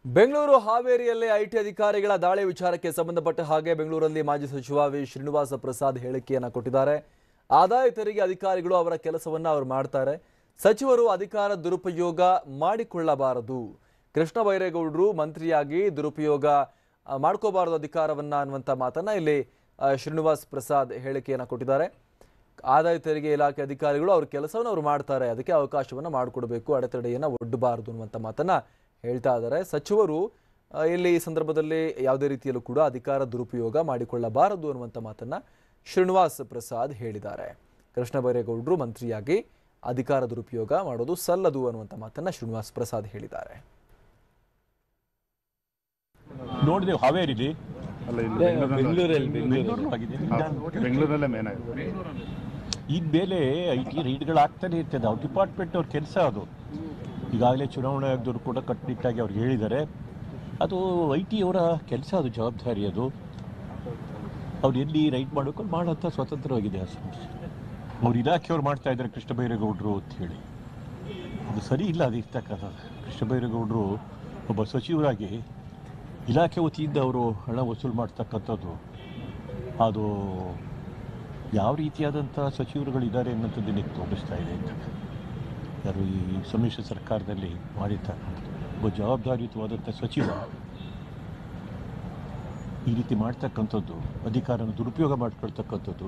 ಬೆಂಗಳೂರು ಹಾವೇರಿಯಲ್ಲಿ ಐಟಿ ಅಧಿಕಾರಿಗಳ ದಾಳಿ ವಿಚಾರಕ್ಕೆ ಸಂಬಂಧಪಟ್ಟ ಹಾಗೆ ಬೆಂಗಳೂರಲ್ಲಿ ಮಾಜಿ ಸಚಿವ ವಿ ಶ್ರೀನಿವಾಸ ಪ್ರಸಾದ್ ಹೇಳಿಕೆಯನ್ನು ಕೊಟ್ಟಿದ್ದಾರೆ. ಆದಾಯ ತೆರಿಗೆ ಅಧಿಕಾರಿಗಳು ಅವರ ಕೆಲಸವನ್ನ ಅವರು ಮಾಡ್ತಾರೆ, ಸಚಿವರು ಅಧಿಕಾರ ದುರುಪಯೋಗ ಮಾಡಿಕೊಳ್ಳಬಾರದು. ಕೃಷ್ಣ ಬೈರೇಗೌಡರು ಮಂತ್ರಿಯಾಗಿ ದುರುಪಯೋಗ ಮಾಡ್ಕೋಬಾರದು ಅಧಿಕಾರವನ್ನ ಅನ್ನುವಂಥ ಮಾತನ್ನ ಇಲ್ಲಿ ಶ್ರೀನಿವಾಸ್ ಪ್ರಸಾದ್ ಹೇಳಿಕೆಯನ್ನು ಕೊಟ್ಟಿದ್ದಾರೆ. ಆದಾಯ ತೆರಿಗೆ ಇಲಾಖೆ ಅಧಿಕಾರಿಗಳು ಅವ್ರ ಕೆಲಸವನ್ನು ಅವರು ಮಾಡ್ತಾರೆ, ಅದಕ್ಕೆ ಅವಕಾಶವನ್ನು ಮಾಡಿಕೊಡಬೇಕು, ಅಡೆತಡೆಯನ್ನು ಒಡ್ಡಬಾರದು ಅನ್ನುವಂಥ ಮಾತನ್ನ ಹೇಳ್ತಾ ಇದ್ದಾರೆ. ಸಚಿವರು ಇಲ್ಲಿ ಈ ಸಂದರ್ಭದಲ್ಲಿ ಯಾವುದೇ ರೀತಿಯಲ್ಲೂ ಕೂಡ ಅಧಿಕಾರ ದುರುಪಯೋಗ ಮಾಡಿಕೊಳ್ಳಬಾರದು ಅನ್ನುವಂಥ ಮಾತನ್ನ ಶ್ರೀನಿವಾಸ್ ಪ್ರಸಾದ್ ಹೇಳಿದ್ದಾರೆ. ಕೃಷ್ಣ ಬೈರೇಗೌಡರು ಮಂತ್ರಿಯಾಗಿ ಅಧಿಕಾರ ದುರುಪಯೋಗ ಮಾಡೋದು ಸಲ್ಲದು ಅನ್ನುವಂಥ ಮಾತನ್ನ ಶ್ರೀನಿವಾಸ್ ಪ್ರಸಾದ್ ಹೇಳಿದ್ದಾರೆ. ನೋಡಿದೆ ಹಾವೇರಿಲಿ ಬೆಂಗಳೂರಲ್ಲೇ ಮೇನ್ ಆಗಿದೆ. ಈಗ ಮೇಲೆ ಐಟಿ ರೈಡ್ಗಳಾಗ್ತಾನೆ ಇರ್ತದೆ. ಅವ್ರ ಡಿಪಾರ್ಟ್ಮೆಂಟ್ ಅವ್ರ ಕೆಲಸ ಅದು. ಈಗಾಗಲೇ ಚುನಾವಣಾ ಆಯೋಗದವರು ಕೂಡ ಕಟ್ಟುನಿಟ್ಟಾಗಿ ಅವ್ರು ಹೇಳಿದ್ದಾರೆ, ಅದು ಐಟಿ ಅವರ ಕೆಲಸ, ಅದು ಜವಾಬ್ದಾರಿ. ಅದು ಅವ್ರು ಎಲ್ಲಿ ರೈಡ್ ಮಾಡೋಕೆ ಮಾಡೋಂಥ ಸ್ವತಂತ್ರವಾಗಿದೆ. ಅವ್ರ ಇಲಾಖೆಯವ್ರು ಮಾಡ್ತಾ ಇದ್ದಾರೆ ಕೃಷ್ಣ ಬೈರೇಗೌಡರು ಅಂತ ಹೇಳಿ, ಅದು ಸರಿ ಇಲ್ಲ. ಅದು ಇರ್ತಕ್ಕಂಥದ್ದು ಕೃಷ್ಣ ಬೈರೇಗೌಡರು ಒಬ್ಬ ಸಚಿವರಾಗಿ ಇಲಾಖೆ ವತಿಯಿಂದ ಅವರು ಹಣ ವಸೂಲು ಮಾಡ್ತಕ್ಕಂಥದ್ದು, ಅದು ಯಾವ ರೀತಿಯಾದಂಥ ಸಚಿವರುಗಳಿದ್ದಾರೆ ಅನ್ನೋಂಥದ್ದನ್ನು ತೋರಿಸ್ತಾ ಇದೆ ಅಂತ. ಯಾರು ಈ ಸಮ್ಮಿಶ್ರ ಸರ್ಕಾರದಲ್ಲಿ ಮಾಡಿರ್ತಕ್ಕಂಥದ್ದು ಒಬ್ಬ ಜವಾಬ್ದಾರಿಯುತವಾದಂಥ ಸಚಿವ ಈ ರೀತಿ ಮಾಡ್ತಕ್ಕಂಥದ್ದು, ಅಧಿಕಾರನ ದುರುಪಯೋಗ ಮಾಡ್ಕೊಳ್ತಕ್ಕಂಥದ್ದು